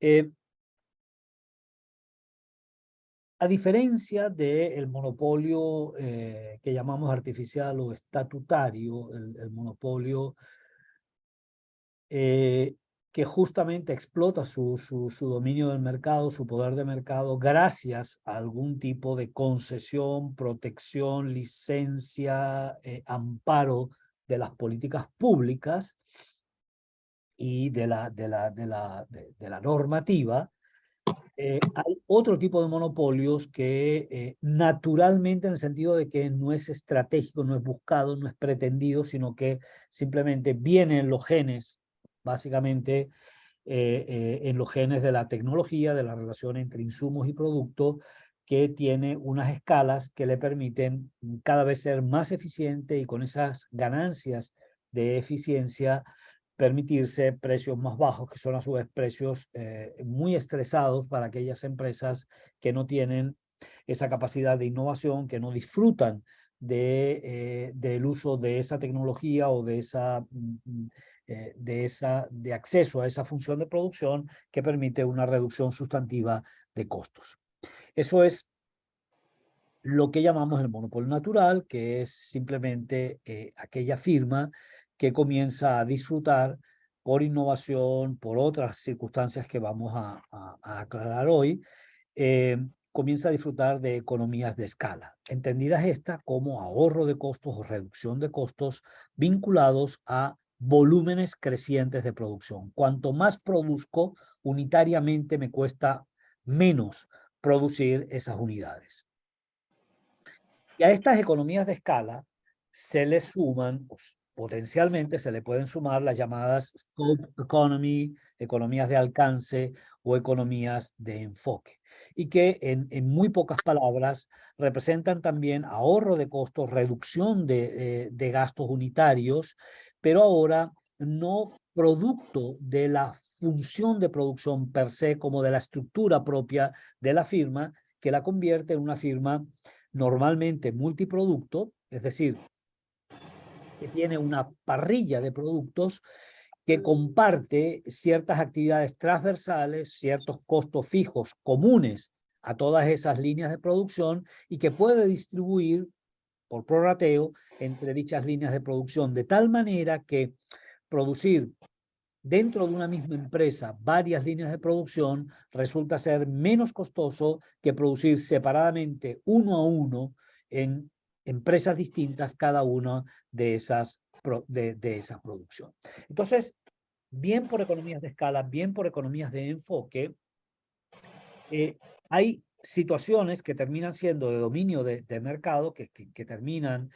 Eh, a diferencia del monopolio que llamamos artificial o estatutario, el monopolio eh, que justamente explota su dominio del mercado, su poder de mercado, gracias a algún tipo de concesión, protección, licencia, amparo de las políticas públicas y de la normativa. Hay otro tipo de monopolios que naturalmente, en el sentido de que no es estratégico, no es buscado, no es pretendido, sino que simplemente vienen los genes, básicamente en los genes de la tecnología, de la relación entre insumos y productos, que tiene unas escalas que le permiten cada vez ser más eficiente y con esas ganancias de eficiencia permitirse precios más bajos, que son a su vez precios muy estresados para aquellas empresas que no tienen esa capacidad de innovación, que no disfrutan del uso de esa tecnología o de acceso a esa función de producción que permite una reducción sustantiva de costos. Eso es lo que llamamos el monopolio natural, que es simplemente aquella firma que comienza a disfrutar por innovación, por otras circunstancias que vamos a aclarar hoy, comienza a disfrutar de economías de escala, entendidas estas como ahorro de costos o reducción de costos vinculados a volúmenes crecientes de producción. Cuanto más produzco, unitariamente me cuesta menos producir esas unidades. Y a estas economías de escala se le suman, pues, potencialmente se le pueden sumar las llamadas scope economy, economías de alcance o economías de enfoque. Y que en muy pocas palabras representan también ahorro de costos, reducción de gastos unitarios, pero ahora no producto de la función de producción per se, como de la estructura propia de la firma, que la convierte en una firma normalmente multiproducto, es decir, que tiene una parrilla de productos que comparte ciertas actividades transversales, ciertos costos fijos comunes a todas esas líneas de producción y que puede distribuir por prorrateo entre dichas líneas de producción, de tal manera que producir dentro de una misma empresa varias líneas de producción resulta ser menos costoso que producir separadamente uno a uno en empresas distintas cada una de esas esa producción. Entonces, bien por economías de escala, bien por economías de enfoque, hay situaciones que terminan siendo de dominio de mercado, que terminan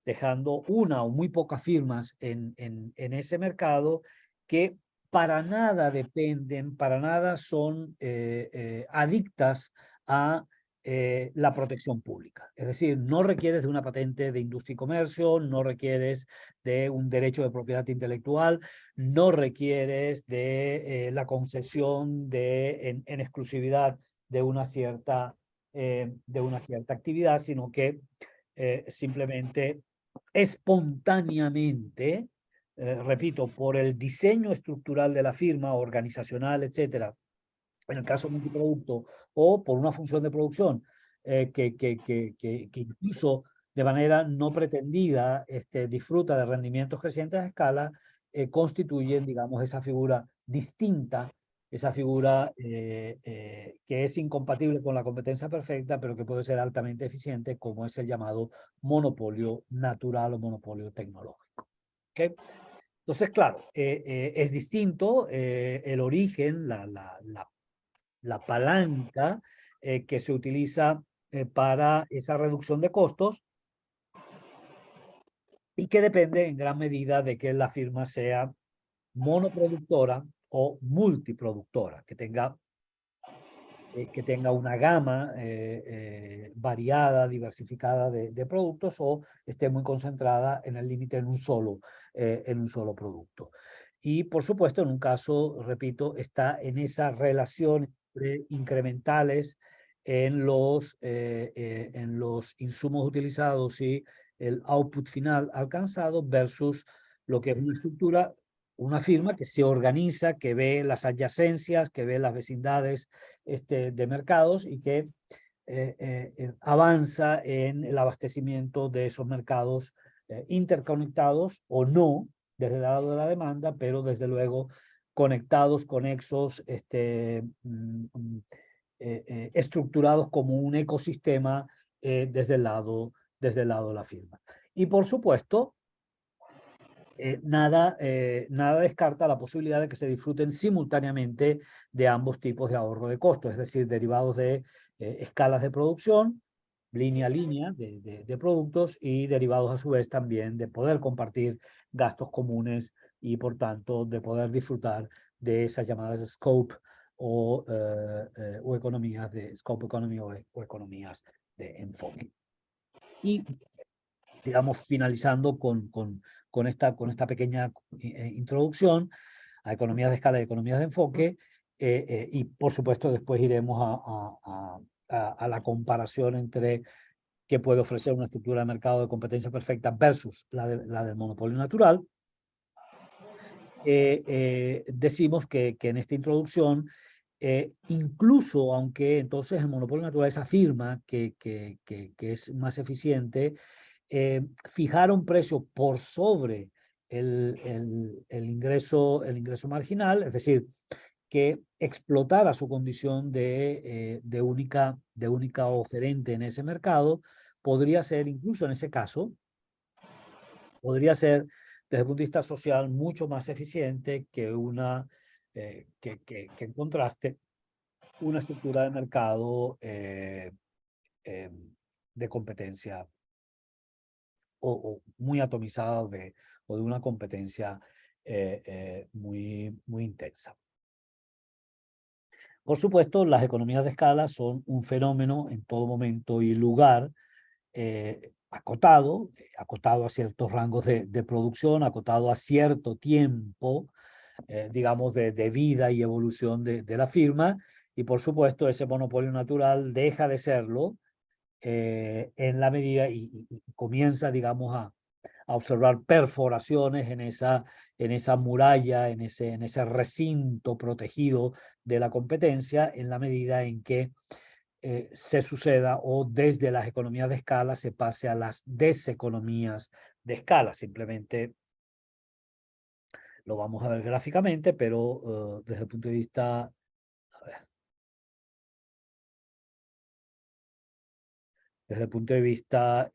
dejando una o muy pocas firmas en ese mercado, que para nada dependen, para nada son adictas a la protección pública. Es decir, no requieres de una patente de industria y comercio, no requieres de un derecho de propiedad intelectual, no requieres de la concesión en exclusividad de una cierta actividad, sino que simplemente espontáneamente, repito, por el diseño estructural de la firma, organizacional, etcétera, en el caso multiproducto, o por una función de producción que incluso de manera no pretendida disfruta de rendimientos crecientes a escala, constituyen, digamos, esa figura distinta, esa figura que es incompatible con la competencia perfecta, pero que puede ser altamente eficiente, como es el llamado monopolio natural o monopolio tecnológico. ¿Okay? Entonces, claro, es distinto el origen, la palanca que se utiliza para esa reducción de costos y que depende en gran medida de que la firma sea monoproductora o multiproductora, que tenga una gama variada, diversificada de productos, o esté muy concentrada en el límite en un solo producto. Y por supuesto, en un caso, repito, está en esa relación incrementales en los insumos utilizados y el output final alcanzado versus lo que es una estructura una firma que se organiza, que ve las adyacencias, que ve las vecindades de mercados y que avanza en el abastecimiento de esos mercados interconectados o no, desde el lado de la demanda, pero desde luego conectados, conexos, estructurados como un ecosistema desde el lado de la firma. Y por supuesto, nada descarta la posibilidad de que se disfruten simultáneamente de ambos tipos de ahorro de costos, es decir, derivados de escalas de producción, línea a línea de productos y derivados a su vez también de poder compartir gastos comunes y por tanto de poder disfrutar de esas llamadas scope o economías de scope economy o economías de enfoque. Y digamos, finalizando con esta pequeña introducción a economías de escala y economías de enfoque, y por supuesto después iremos a la comparación entre qué puede ofrecer una estructura de mercado de competencia perfecta versus la del monopolio natural. Decimos que en esta introducción, incluso aunque entonces el monopolio natural afirma que es más eficiente, fijar un precio por sobre el ingreso marginal, es decir, que explotara su condición de única oferente en ese mercado, podría ser, incluso en ese caso, podría ser desde el punto de vista social mucho más eficiente que en contraste una estructura de mercado de competencia o muy atomizada o de una competencia muy intensa. Por supuesto, las economías de escala son un fenómeno en todo momento y lugar acotado a ciertos rangos de producción, acotado a cierto tiempo, digamos, de vida y evolución de la firma, y por supuesto ese monopolio natural deja de serlo en la medida y comienza, digamos, a observar perforaciones en esa muralla, en ese recinto protegido de la competencia, en la medida en que se suceda o desde las economías de escala se pase a las deseconomías de escala. Simplemente lo vamos a ver gráficamente, pero desde el punto de vista, a ver, desde el punto de vista,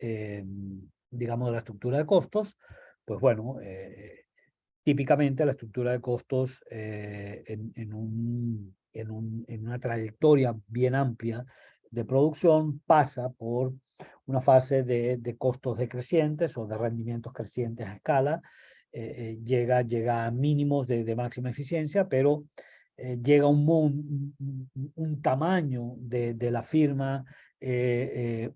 digamos, de la estructura de costos, pues bueno, típicamente la estructura de costos en una trayectoria bien amplia de producción pasa por una fase de costos decrecientes o de rendimientos crecientes a escala, llega a mínimos de máxima eficiencia, pero llega un tamaño de la firma,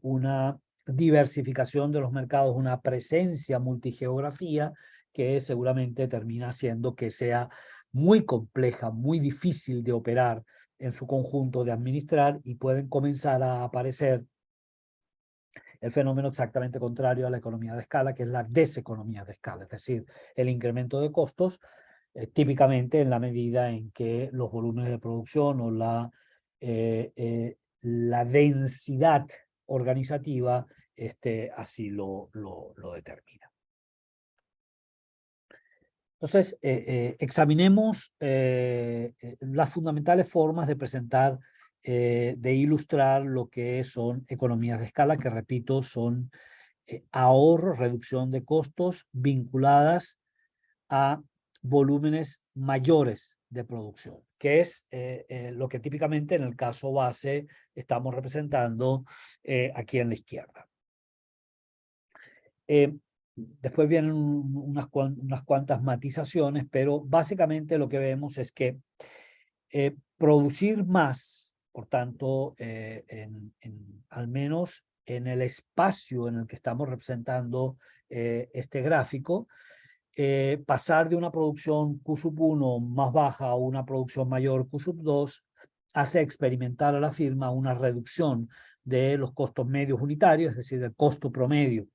una diversificación de los mercados, una presencia multigeografía que seguramente termina haciendo que sea muy compleja, muy difícil de operar en su conjunto, de administrar, y pueden comenzar a aparecer el fenómeno exactamente contrario a la economía de escala, que es la deseconomía de escala, es decir, el incremento de costos, típicamente en la medida en que los volúmenes de producción o la densidad organizativa así lo determina. Entonces, examinemos las fundamentales formas de presentar, de ilustrar lo que son economías de escala, que repito, son ahorro, reducción de costos vinculadas a volúmenes mayores de producción, que es lo que típicamente en el caso base estamos representando aquí en la izquierda. Después vienen unas cuantas matizaciones, pero básicamente lo que vemos es que producir más, por tanto, al menos en el espacio en el que estamos representando este gráfico, pasar de una producción Q1 más baja a una producción mayor Q2 hace experimentar a la firma una reducción de los costos medios unitarios, es decir, del costo promedio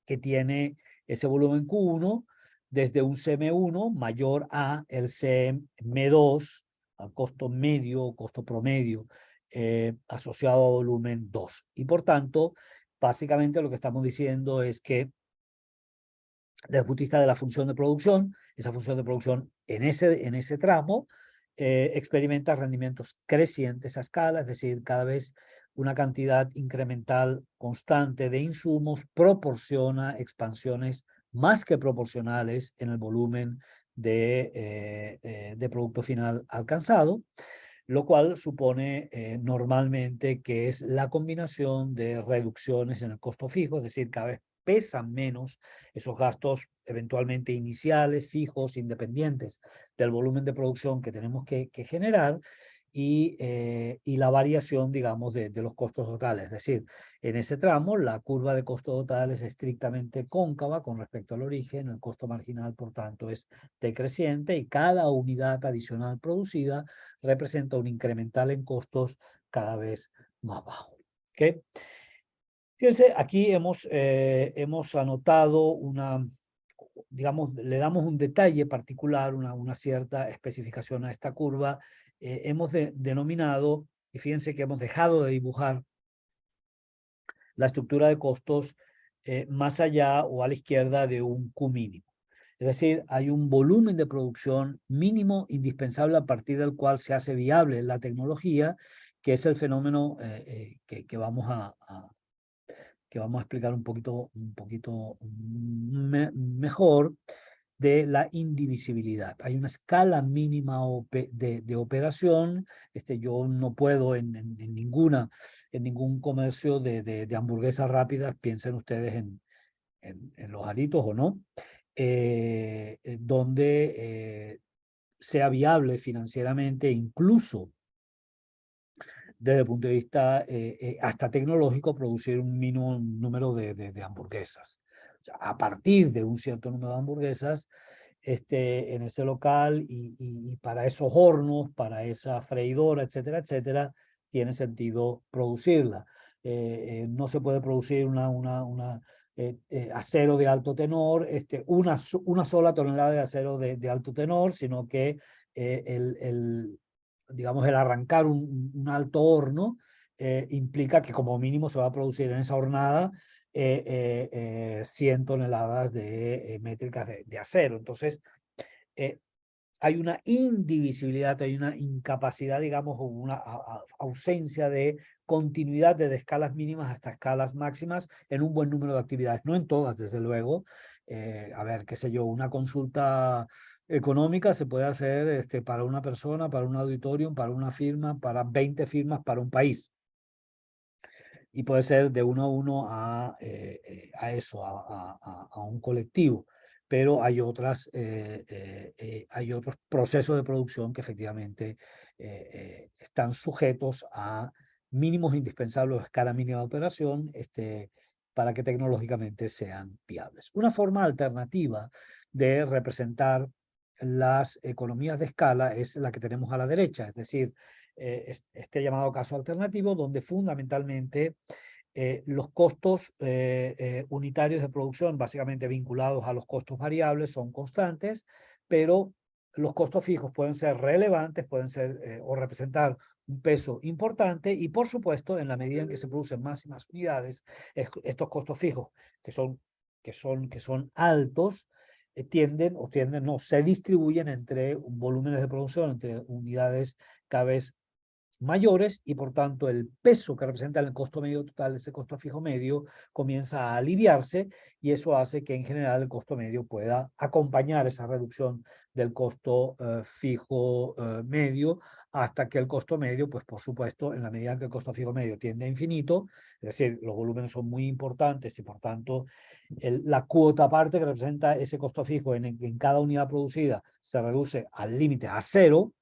que tiene ese volumen Q1 desde un CM1 mayor a el CM2, al costo medio o costo promedio, asociado a volumen 2. Y por tanto, básicamente lo que estamos diciendo es que desde el punto de vista de la función de producción, esa función de producción en ese tramo experimenta rendimientos crecientes a escala, es decir, cada vez una cantidad incremental constante de insumos proporciona expansiones más que proporcionales en el volumen de producto final alcanzado, lo cual supone normalmente que es la combinación de reducciones en el costo fijo, es decir, cada vez pesan menos esos gastos eventualmente iniciales, fijos, independientes del volumen de producción que tenemos que generar, y la variación, digamos, de los costos totales. Es decir, en ese tramo la curva de costo total es estrictamente cóncava con respecto al origen, el costo marginal, por tanto, es decreciente y cada unidad adicional producida representa un incremental en costos cada vez más bajo. ¿Okay? Fíjense, aquí hemos anotado digamos, le damos un detalle particular, una cierta especificación a esta curva. Hemos denominado, y fíjense que hemos dejado de dibujar la estructura de costos más allá o a la izquierda de un Q mínimo. Es decir, hay un volumen de producción mínimo indispensable a partir del cual se hace viable la tecnología, que es el fenómeno que vamos a explicar un poquito mejor, de la indivisibilidad. Hay una escala mínima de operación. Yo no puedo en ningún comercio de hamburguesas rápidas, piensen ustedes en los Aritos o no, donde sea viable financieramente, incluso desde el punto de vista hasta tecnológico, producir un mínimo número de hamburguesas. O sea, a partir de un cierto número de hamburguesas en ese local y para esos hornos, para esa freidora, etcétera, etcétera, tiene sentido producirla. No se puede producir acero de alto tenor, una sola tonelada de acero de alto tenor, sino que digamos, el arrancar un alto horno implica que como mínimo se va a producir en esa hornada 100 toneladas métricas de acero. Entonces, hay una indivisibilidad, hay una incapacidad, digamos, o una ausencia de continuidad desde escalas mínimas hasta escalas máximas en un buen número de actividades, no en todas, desde luego. A ver, qué sé yo, una consulta económica se puede hacer para una persona, para un auditorium, para una firma, para 20 firmas, para un país. Y puede ser de uno a uno a eso, a un colectivo. Pero hay otros procesos de producción que efectivamente están sujetos a mínimos indispensables a escala mínima de operación para que tecnológicamente sean viables. Una forma alternativa de representar las economías de escala es la que tenemos a la derecha, es decir, este llamado caso alternativo, donde fundamentalmente los costos unitarios de producción, básicamente vinculados a los costos variables, son constantes, pero los costos fijos pueden ser relevantes, pueden ser o representar un peso importante, y por supuesto, en la medida en que se producen más y más unidades, estos costos fijos, que son altos, no, se distribuyen entre volúmenes de producción, entre unidades cada vez mayores, y por tanto el peso que representa el costo medio total de ese costo fijo medio comienza a aliviarse, y eso hace que en general el costo medio pueda acompañar esa reducción del costo fijo medio, hasta que el costo medio, pues por supuesto, en la medida que el costo fijo medio tiende a infinito, es decir, los volúmenes son muy importantes y por tanto la cuota parte que representa ese costo fijo en cada unidad producida se reduce al límite a cero,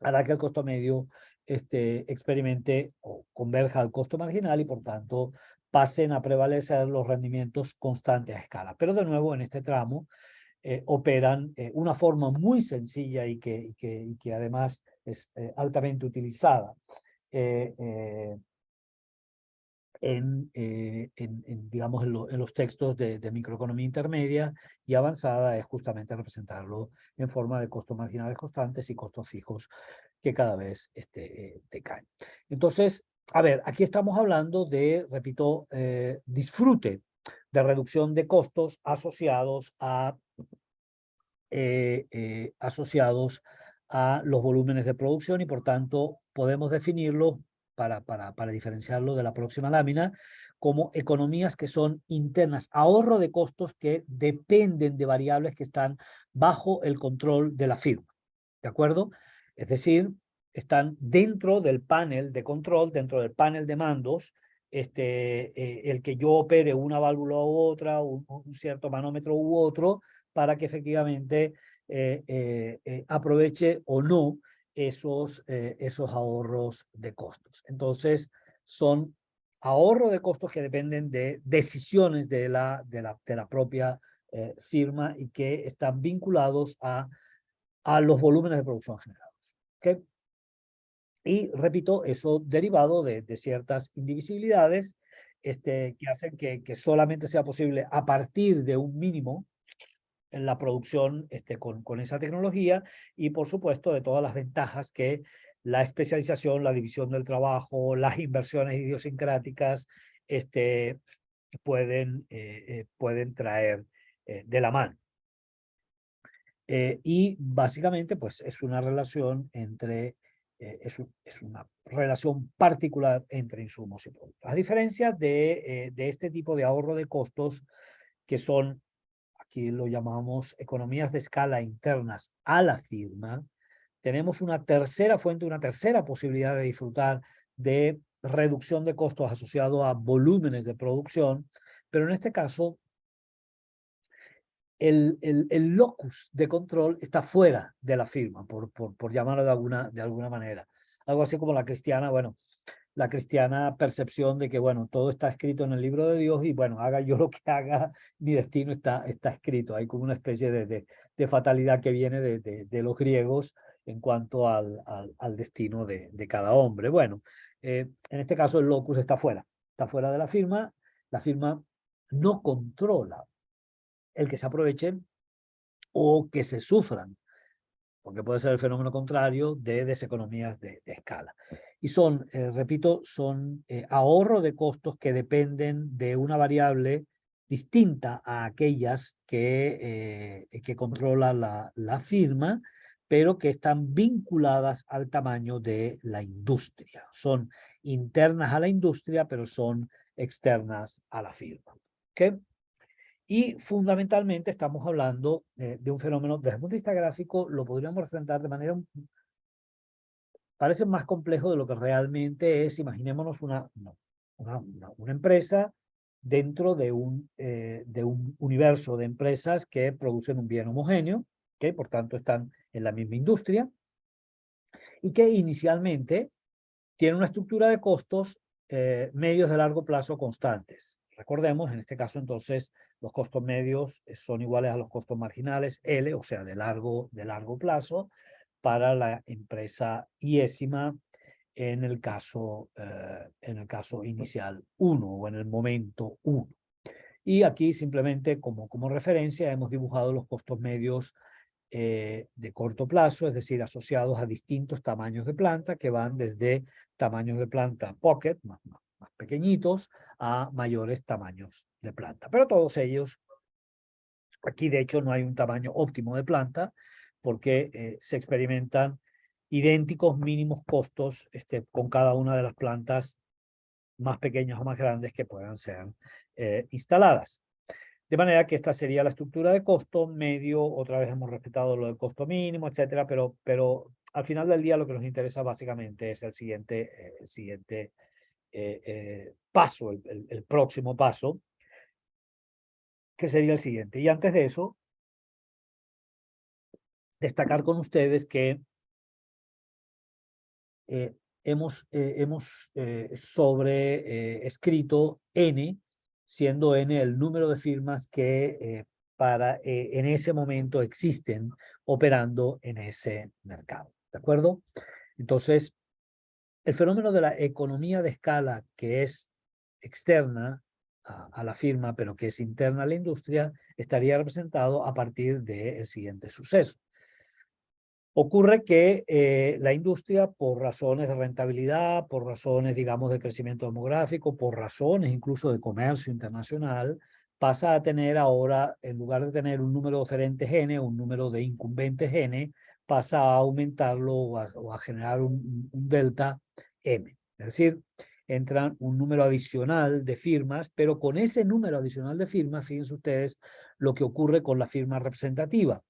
hará que el costo medio experimente o converja al costo marginal, y por tanto pasen a prevalecer los rendimientos constantes a escala. Pero de nuevo, en este tramo operan una forma muy sencilla y que además es altamente utilizada. digamos, en los textos de microeconomía intermedia y avanzada es justamente representarlo en forma de costos marginales constantes y costos fijos que cada vez decaen. Entonces, a ver, aquí estamos hablando de, repito, disfrute de reducción de costos asociados a los volúmenes de producción y por tanto podemos definirlo para diferenciarlo de la próxima lámina como economías que son internas, ahorro de costos que dependen de variables que están bajo el control de la firma, ¿de acuerdo? Es decir, están dentro del panel de control, dentro del panel de mandos, el que yo opere una válvula u otra, un cierto manómetro u otro, para que efectivamente aproveche o no esos ahorros de costos. Entonces, son ahorros de costos que dependen de decisiones de la propia firma y que están vinculados a los volúmenes de producción generados. ¿Okay? Y repito, eso derivado de ciertas indivisibilidades que hacen que solamente sea posible a partir de un mínimo en la producción con esa tecnología y por supuesto de todas las ventajas que la especialización, la división del trabajo, las inversiones idiosincráticas pueden traer de la mano. Y básicamente pues es una relación es una relación particular entre insumos y productos. A diferencia de este tipo de ahorro de costos que son, aquí lo llamamos economías de escala internas a la firma, tenemos una tercera fuente, una tercera posibilidad de disfrutar de reducción de costos asociado a volúmenes de producción, pero en este caso el locus de control está fuera de la firma, por llamarlo de alguna manera. Algo así como la cristiana, bueno, la cristiana percepción de que, bueno, todo está escrito en el libro de Dios y, bueno, haga yo lo que haga, mi destino está escrito. Hay como una especie de fatalidad que viene de los griegos en cuanto al destino de cada hombre. Bueno, en este caso el locus está fuera de la firma no controla el que se aprovechen o que se sufran, porque puede ser el fenómeno contrario de deseconomías de escala. Y son, repito, son ahorro de costos que dependen de una variable distinta a aquellas que controla la firma, pero que están vinculadas al tamaño de la industria. Son internas a la industria, pero son externas a la firma. ¿Okay? Y fundamentalmente estamos hablando de un fenómeno, desde el punto de vista gráfico, lo podríamos representar de manera, parece más complejo de lo que realmente es. Imaginémonos una empresa dentro de un universo de empresas que producen un bien homogéneo, que por tanto están en la misma industria, y que inicialmente tiene una estructura de costos medios de largo plazo constantes. Recordemos, en este caso entonces, los costos medios son iguales a los costos marginales, L, o sea, de largo plazo, para la empresa iésima en el caso inicial 1 o en el momento 1. Y aquí simplemente como referencia hemos dibujado los costos medios de corto plazo, es decir, asociados a distintos tamaños de planta que van desde tamaños de planta pocket, más pequeñitos, a mayores tamaños de planta. Pero todos ellos, aquí de hecho no hay un tamaño óptimo de planta porque se experimentan idénticos mínimos costos con cada una de las plantas más pequeñas o más grandes que puedan ser instaladas. De manera que esta sería la estructura de costo medio, otra vez hemos respetado lo del costo mínimo, etcétera, pero al final del día lo que nos interesa básicamente es el siguiente paso, el próximo paso, que sería el siguiente. Y antes de eso, destacar con ustedes que hemos escrito N, siendo N el número de firmas que en ese momento existen operando en ese mercado. ¿De acuerdo? Entonces, el fenómeno de la economía de escala, que es externa a la firma, pero que es interna a la industria, estaría representado a partir del siguiente suceso. Ocurre que la industria, por razones de rentabilidad, por razones, digamos, de crecimiento demográfico, por razones incluso de comercio internacional, pasa a tener ahora, en lugar de tener un número de oferentes N, un número de incumbentes N, pasa a aumentarlo o a generar un delta M. Es decir, entra un número adicional de firmas, pero con ese número adicional de firmas, fíjense ustedes lo que ocurre con la firma representativa.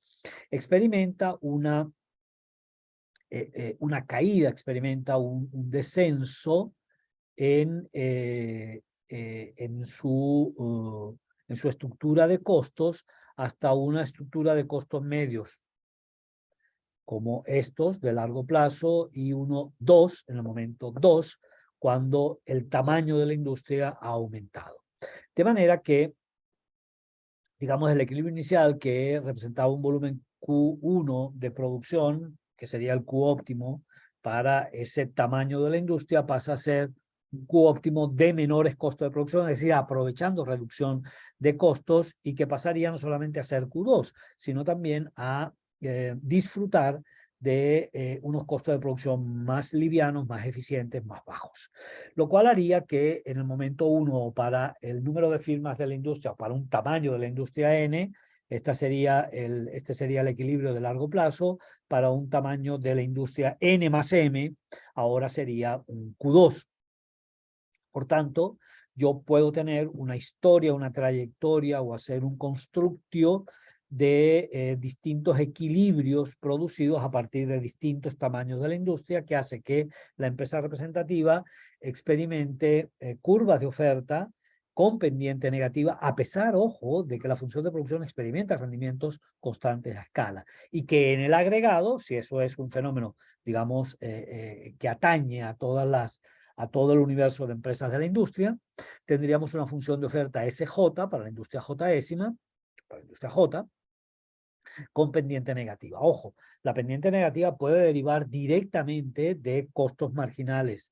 Experimenta una caída, experimenta un descenso en, en su estructura de costos hasta una estructura de costos medios, como estos de largo plazo, y 2, en el momento 2, cuando el tamaño de la industria ha aumentado. De manera que, digamos, el equilibrio inicial, que representaba un volumen Q1 de producción, que sería el Q óptimo para ese tamaño de la industria, pasa a ser un Q óptimo de menores costos de producción, es decir, aprovechando reducción de costos, y que pasaría no solamente a ser Q2, sino también a disfrutar de unos costos de producción más livianos, más eficientes, más bajos. Lo cual haría que en el momento 1, para el número de firmas de la industria, o para un tamaño de la industria N, este sería el equilibrio de largo plazo. Para un tamaño de la industria N más M, ahora sería un Q2. Por tanto, yo puedo tener una historia, una trayectoria, o hacer un constructio de distintos equilibrios producidos a partir de distintos tamaños de la industria, que hace que la empresa representativa experimente curvas de oferta con pendiente negativa, a pesar, ojo, de que la función de producción experimenta rendimientos constantes a escala, y que en el agregado, si eso es un fenómeno, digamos, que atañe a todo el universo de empresas de la industria, tendríamos una función de oferta SJ para la industria J-ésima, para la industria J, con pendiente negativa. Ojo, la pendiente negativa puede derivar directamente de costos marginales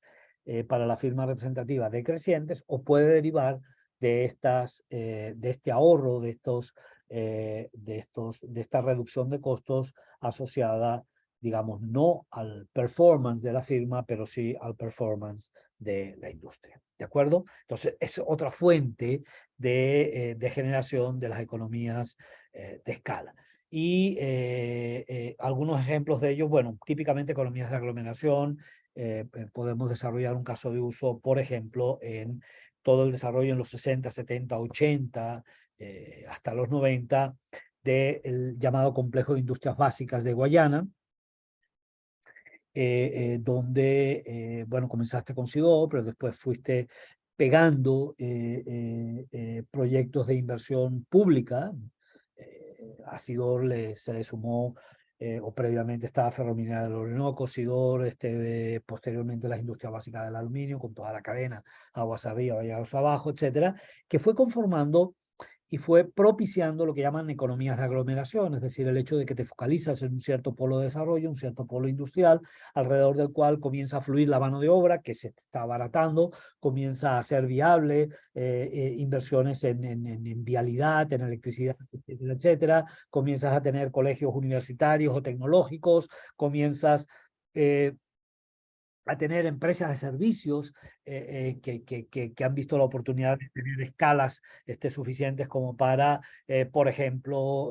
para la firma representativa decrecientes, o puede derivar de este ahorro, de esta reducción de costos asociada, digamos, no al performance de la firma, pero sí al performance de la industria. ¿De acuerdo? Entonces, es otra fuente de generación de las economías de escala. Y algunos ejemplos de ellos, bueno, típicamente economías de aglomeración. Podemos desarrollar un caso de uso, por ejemplo, en todo el desarrollo en los 60, 70, 80, hasta los 90, del llamado complejo de industrias básicas de Guayana, donde, bueno, comenzaste con Sidó, pero después fuiste pegando proyectos de inversión pública. A Sidor se le sumó, o previamente estaba Ferrominería del Orinoco, Sidor, posteriormente las industrias básicas del aluminio, con toda la cadena, aguas arriba, aguas abajo, etcétera, que fue conformando y fue propiciando lo que llaman economías de aglomeración, es decir, el hecho de que te focalizas en un cierto polo de desarrollo, un cierto polo industrial, alrededor del cual comienza a fluir la mano de obra, que se está abaratando, comienza a ser viable inversiones en vialidad, en electricidad, etcétera, etcétera. Comienzas a tener colegios universitarios o tecnológicos, comienzas a tener empresas de servicios que han visto la oportunidad de tener escalas suficientes como para, por ejemplo,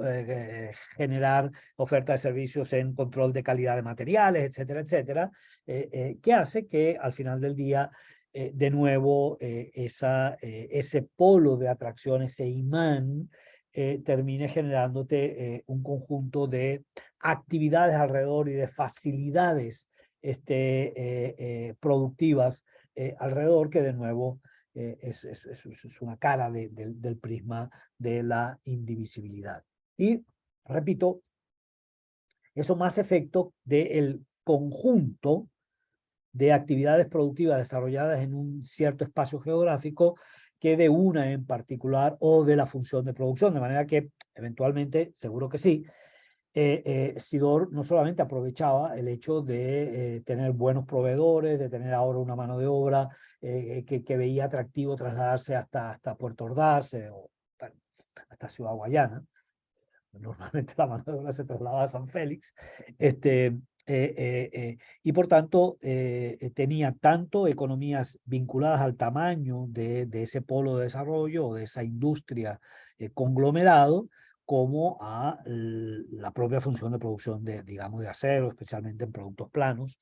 generar oferta de servicios en control de calidad de materiales, etcétera, etcétera, que hace que al final del día, de nuevo, ese polo de atracción, ese imán, termine generándote un conjunto de actividades alrededor y de facilidades productivas alrededor, que de nuevo es una cara del prisma de la indivisibilidad. Y repito, eso más efecto del conjunto de actividades productivas desarrolladas en un cierto espacio geográfico, que de una en particular, o de la función de producción, de manera que eventualmente, seguro que sí, Sidor no solamente aprovechaba el hecho de tener buenos proveedores, de tener ahora una mano de obra que veía atractivo trasladarse hasta Puerto Ordaz o bueno, hasta Ciudad Guayana. Normalmente la mano de obra se traslada a San Félix. Y por tanto tenía tanto economías vinculadas al tamaño de ese polo de desarrollo o de esa industria conglomerado, como a la propia función de producción de, digamos, de acero, especialmente en productos planos,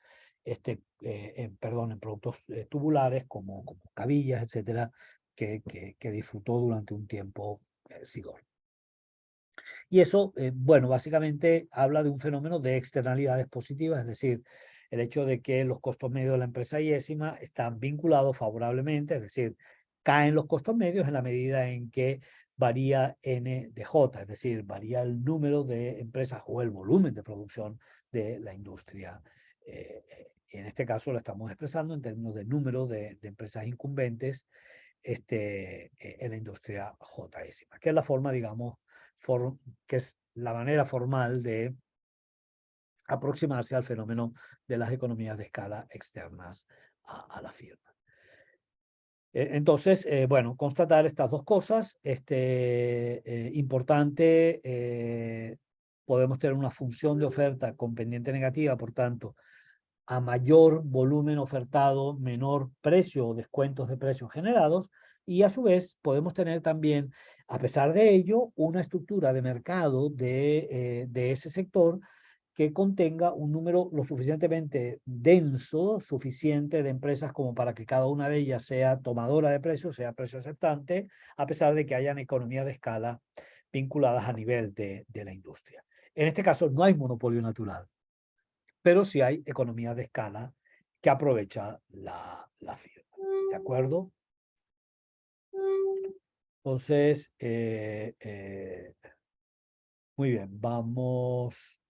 perdón, en productos tubulares como cabillas, etcétera, que disfrutó durante un tiempo Sidor. Y eso, bueno, básicamente habla de un fenómeno de externalidades positivas, es decir, el hecho de que los costos medios de la empresa IESIMA están vinculados favorablemente, es decir, caen los costos medios en la medida en que varía N de J, es decir, varía el número de empresas o el volumen de producción de la industria. En este caso lo estamos expresando en términos de número de empresas incumbentes en la industria Jésima, que es la forma, digamos, que es la manera formal de aproximarse al fenómeno de las economías de escala externas a la firma. Entonces, bueno, constatar estas dos cosas. Importante, podemos tener una función de oferta con pendiente negativa, por tanto, a mayor volumen ofertado, menor precio o descuentos de precios generados, y a su vez podemos tener también, a pesar de ello, una estructura de mercado de ese sector que contenga un número lo suficientemente denso, suficiente de empresas como para que cada una de ellas sea tomadora de precios, sea precio aceptante, a pesar de que hayan economías de escala vinculadas a nivel de la industria. En este caso no hay monopolio natural, pero sí hay economía de escala que aprovecha la firma. ¿De acuerdo? Entonces, muy bien, vamos